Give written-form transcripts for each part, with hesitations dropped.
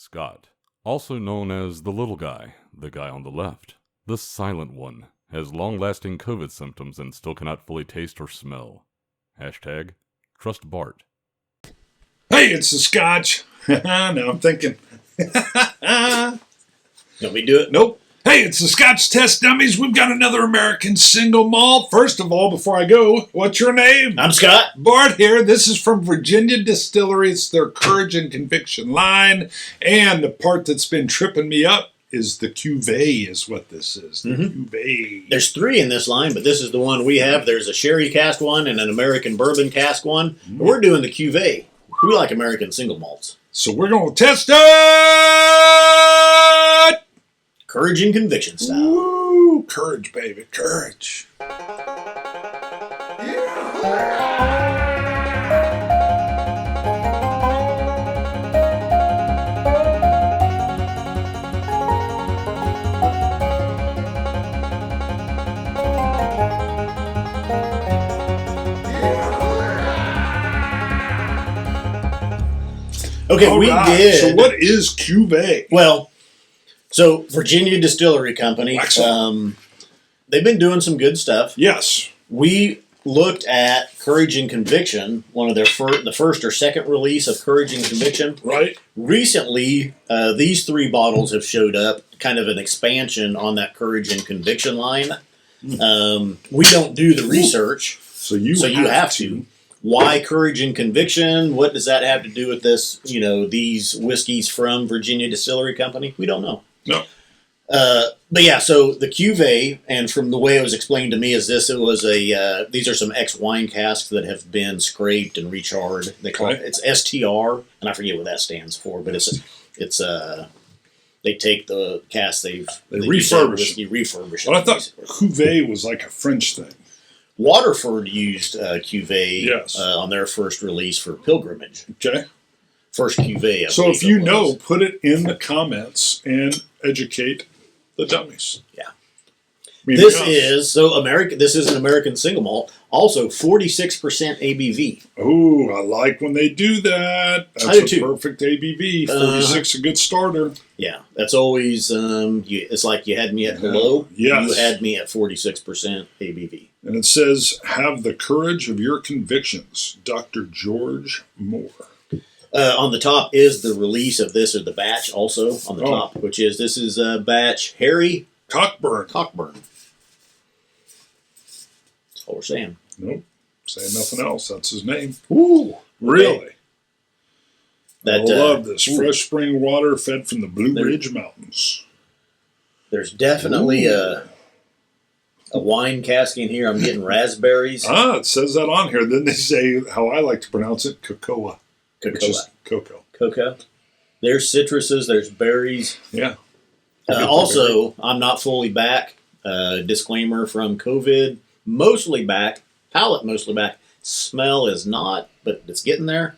Scott, also known as the little guy, the guy on the left, the silent one, has long-lasting COVID symptoms and still cannot fully taste or smell. Hashtag trust Bart. Hey, it's the Scotch. Now I'm thinking. Don't we do it? Nope. Hey, it's the Scotch Test Dummies. We've got another American single malt. First of all, before I go, what's your name? I'm Scott. Bart here. This is from Virginia Distillery. It's their Courage and Conviction line. And the part that's been tripping me up is the Cuvee is what this is. The Cuvee. There's 3 in this line, but this is the one we have. There's a sherry cask one and an American bourbon cask one. We're doing the Cuvee. We like American single malts. So we're going to test it! Courage and Conviction style. Woo! Courage, baby. Courage. Okay, All we right. did. So what is Cuvee? Well, so Virginia Distillery Company, Excellent. they've been doing some good stuff. Yes. We looked at Courage and Conviction, one of their the first or second release of Courage and Conviction. Right. Recently, these 3 bottles have showed up, kind of an expansion on that Courage and Conviction line. We don't do the research, So you have to. Why Courage and Conviction? What does that have to do with this? You know, these whiskeys from Virginia Distillery Company? We don't know. No. But yeah, so the Cuvee, and from the way it was explained to me, is this: it was these are some ex-wine casks that have been scraped and recharred. They call it's STR, and I forget what that stands for, but it's they take the cask they refurbish. refurbish. Well, I thought Cuvée was like a French thing. Waterford used Cuvée Yes. on their first release for Pilgrimage. Okay. First Cuvée. So if you know, put it in the comments and educate the dummies. Yeah. Meaning This us. is This is an American single malt. Also 46% ABV. Oh, I like when they do that. I That's do a too. perfect ABV. 46, a good starter. Yeah, that's always. It's like you had me at hello. Yes. You had me at 46% ABV. And it says, "Have the courage of your convictions." Dr. George Moore. On the top is the release of this, or the batch also on the top, which is this is batch Harry Cockburn. Cockburn. That's all we're saying. Nope. Saying nothing else. That's his name. Ooh, Really? That I love this. ooh. Fresh spring water fed from the Blue Ridge Mountains. There's definitely a wine cask in here. I'm getting raspberries. It says that on here. Then they say how I like to pronounce it, cocoa. Which is cocoa. Cocoa. There's citruses. There's berries. Yeah. Also, I'm not fully back. Disclaimer from COVID. Mostly back. Palate mostly back. Smell is not, but it's getting there.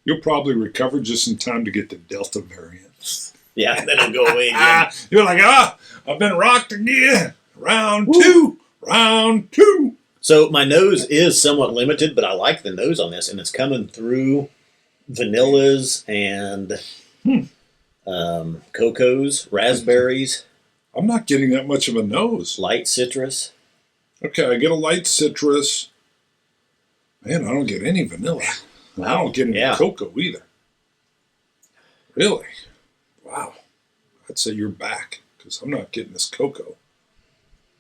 You'll probably recover just in time to get the Delta variant. Yeah, then it'll go away again. You're like, I've been rocked again. Round two. So my nose is somewhat limited, but I like the nose on this, and it's coming through vanillas and cocos, raspberries, I'm not getting that much of a nose. light citrus. Okay, I get a light citrus. Man, I don't get any vanilla. I don't get any cocoa either. Really? Wow. I'd say you're back, because I'm not getting this cocoa.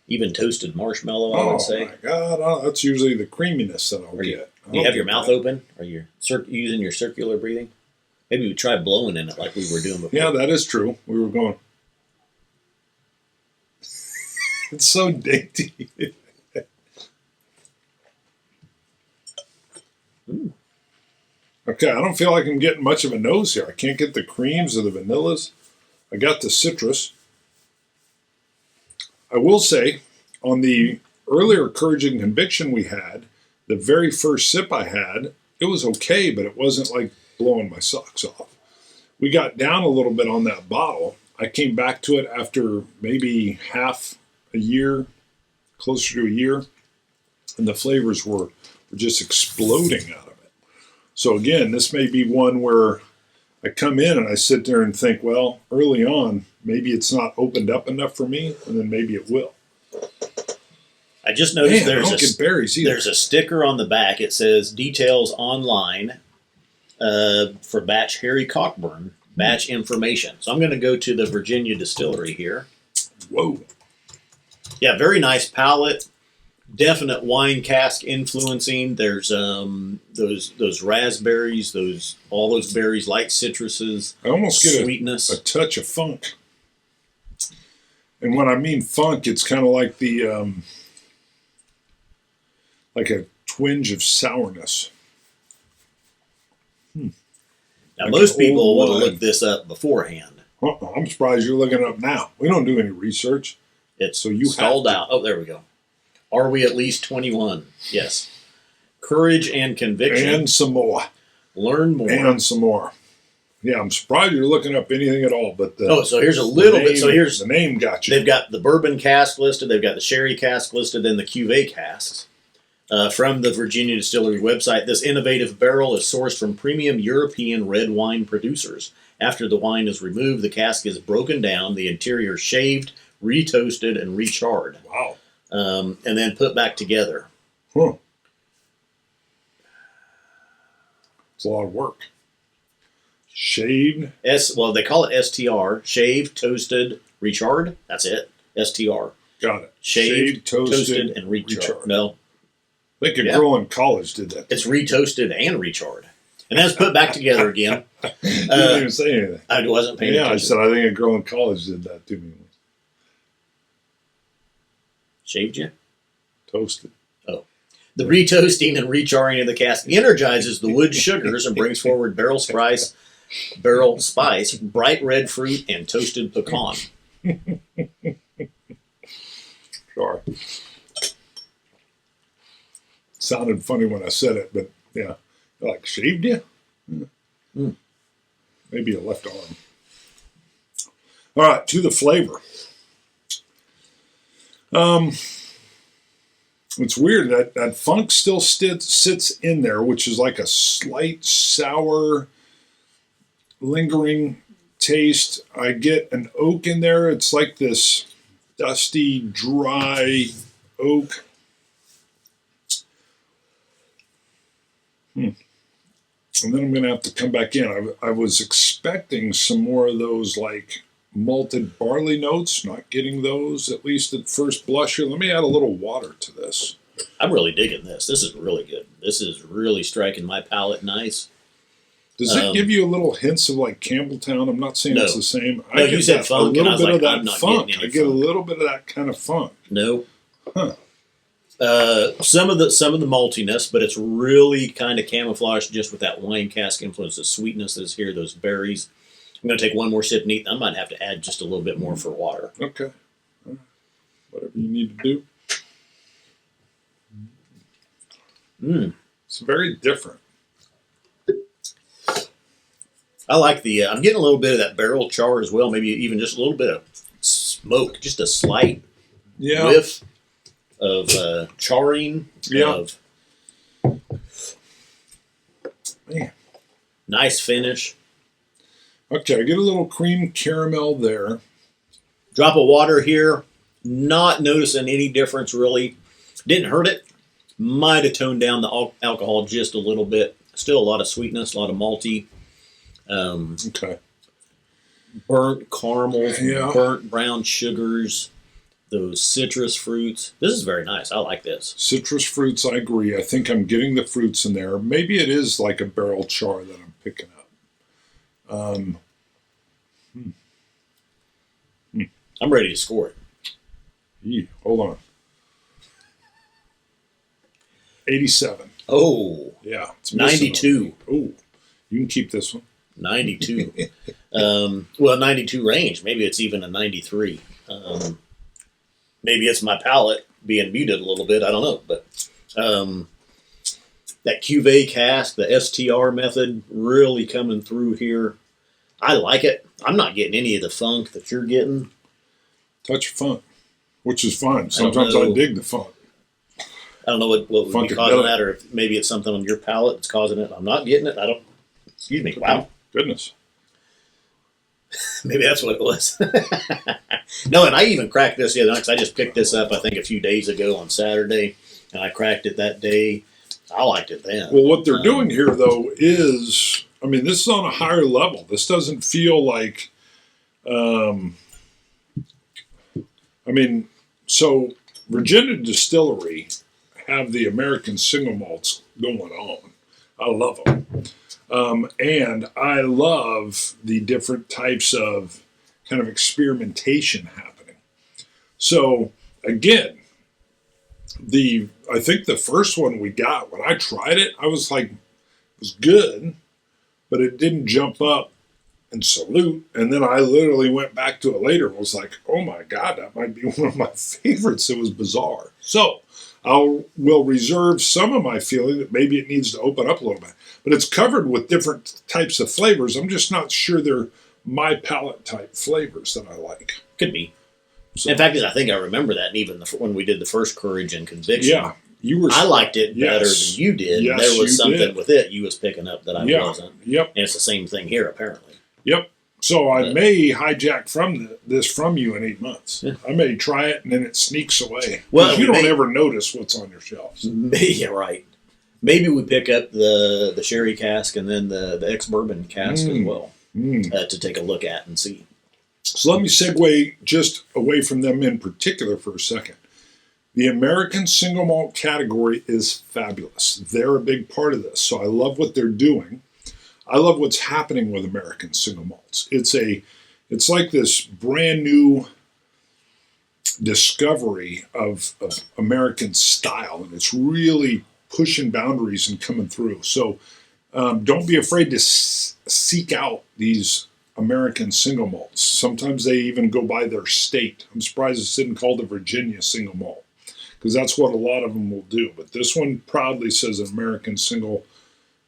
Even toasted marshmallow, I would say. Oh my God, that's usually the creaminess that I'll get. Do you have your mouth open? Are you using your circular breathing? Maybe we try blowing in it like we were doing before. Yeah, that is true. We were going. It's so dainty. Okay, I don't feel like I'm getting much of a nose here. I can't get the creams or the vanillas. I got the citrus. I will say, on the earlier Courage and Conviction we had, the very first sip I had, it was okay, but it wasn't like blowing my socks off. We got down a little bit on that bottle. I came back to it after maybe half a year, closer to a year, and the flavors were just exploding out of it. So again, this may be one where I come in and I sit there and think, well, early on, maybe it's not opened up enough for me, and then maybe it will. I just noticed Man, I don't get berries either. there's a sticker on the back. It says details online for batch Harry Cockburn, batch information. So I'm going to go to the Virginia distillery here. Whoa. Yeah, very nice palate. Definite wine cask influencing. There's those raspberries, all those berries, light citruses. I almost get sweetness, a touch of funk. And when I mean funk, it's kind of like the like a twinge of sourness. Now, like most people would have wine. looked this up beforehand. I'm surprised you're looking it up now. We don't do any research. It's So you stalled have to. out. Oh, there we go. Are we at least 21? Yes. Courage and conviction. And some more. Learn more. And some more. Yeah, I'm surprised you're looking up anything at all. But So here's a little bit. So here's the name got you. they've got the bourbon cask listed. They've got the sherry cask listed, then the Cuvee casks. From the Virginia Distillery website, this innovative barrel is sourced from premium European red wine producers. After the wine is removed, the cask is broken down, the interior shaved, retoasted, and recharred, Wow. and then put back together. Huh. It's a lot of work. Shaved. Well, they call it STR, shaved, toasted, recharred. That's it. STR. Got it. Shaved, toasted, and recharred. No, I think a girl in college did that. it's retoasted and recharred. And then it's put back together again. You didn't even say anything. I wasn't paying Yeah, I attention. said I think a girl in college did that to me. Shaved you? Toasted. The retoasting and recharring of the cask energizes the wood sugars and brings forward barrel spice, bright red fruit, and toasted pecan. Sorry. Sounded funny when I said it, but yeah. Like, shaved you? Mm. Maybe a left arm. All right, to the flavor. It's weird that funk still sits in there, which is like a slight sour, lingering taste. I get an oak in there. It's like this dusty, dry oak. And then I'm going to have to come back in. I was expecting some more of those like malted barley notes, not getting those, at least at first blush here. Let me add a little water to this. I'm really digging this. This is really good. This is really striking my palate nice. Does it give you a little hints of like Campbelltown? I'm not saying No. it's the same. No, I you get said that, funk, a and I little was bit like, of that I'm not funk. getting any I get a funk. little bit of that kind of funk. No. Huh. Some of the maltiness, but it's really kind of camouflaged just with that wine cask influence, the sweetness that's here, those berries. I'm going to take one more sip and eat. I might have to add just a little bit more for water. Okay. All right. Whatever you need to do. It's very different. I like the. I'm getting a little bit of that barrel char as well. Maybe even just a little bit of smoke, just a slight whiff of charring. Yeah. Man. Nice finish. Okay, I get a little cream caramel there. Drop of water here. Not noticing any difference really. Didn't hurt it. Might have toned down the alcohol just a little bit. Still a lot of sweetness, a lot of malty. Okay. Burnt caramels, Yeah. burnt brown sugars, those citrus fruits. This is very nice. I like this. Citrus fruits, I agree. I think I'm getting the fruits in there. Maybe it is like a barrel char that I'm picking up. I'm ready to score it. Hold on. 87. Oh, Yeah. It's missing 92. Oh, you can keep this one. 92. Well, 92 range. Maybe it's even a 93. Maybe it's my palate being muted a little bit. I don't know. But that Cuvee cask, the STR method, really coming through here. I like it. I'm not getting any of the funk that you're getting. Touch of funk, which is fine. Sometimes I dig the funk. I don't know what would be Funkadelic. causing that, or if maybe it's something on your palate that's causing it. I'm not getting it. Excuse me. Wow. Goodness. Maybe that's what it was. No, and I even cracked this the other night because I just picked this up, I think, a few days ago on Saturday, and I cracked it that day. I liked it then. Well, what they're doing here, though, is, I mean, this is on a higher level. This doesn't feel like, so Virginia Distillery have the American single malts going on. I love them. And I love the different types of kind of experimentation happening. So, again, I think the first one we got, when I tried it, I was like, it was good, but it didn't jump up and salute. And then I literally went back to it later and was like, oh my God, that might be one of my favorites. It was bizarre. So will reserve some of my feeling that maybe it needs to open up a little bit. But it's covered with different types of flavors. I'm just not sure they're my palate type flavors that I like. Could be. So, in fact, I think I remember that even when we did the first Courage and Conviction. Yeah. I liked it better than you did. Yes, there was something did. with it you was picking up that I wasn't. Yep. And it's the same thing here, apparently. Yep. So I may hijack this from you in 8 months. Yeah. I may try it and then it sneaks away. Well, you don't ever notice what's on your shelves. Yeah, right. Maybe we pick up the sherry cask and then the ex-bourbon cask as well to take a look at and see. So let me segue just away from them in particular for a second. The American single malt category is fabulous. They're a big part of this. So I love what they're doing. I love what's happening with American single malts. It's like this brand new discovery of American style, and it's really pushing boundaries and coming through. So don't be afraid to seek out these American single malts. Sometimes they even go by their state. I'm surprised it's isn't called a Virginia single malt, because that's what a lot of them will do. But this one proudly says an American single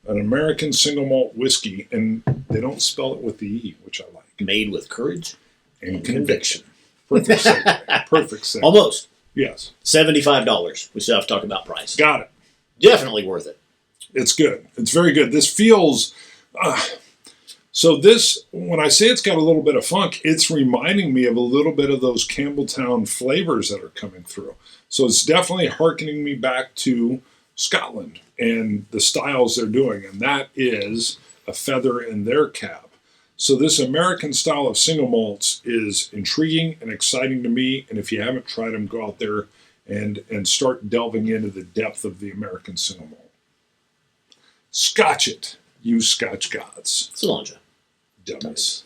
malt whiskey, and they don't spell it with the E, which I like. Made with courage and conviction. Perfect segue. Perfect segue. Almost. Yes. $75. We still have to talk about price. Got it. Definitely worth it. It's good. It's very good. This feels... So this, when I say it's got a little bit of funk, it's reminding me of a little bit of those Campbelltown flavors that are coming through. So it's definitely hearkening me back to Scotland and the styles they're doing, and that is a feather in their cap. So this American style of single malts is intriguing and exciting to me, and if you haven't tried them, go out there and start delving into the depth of the American single malt. Scotch It, you Scotch gods. Cilantro. Dummies.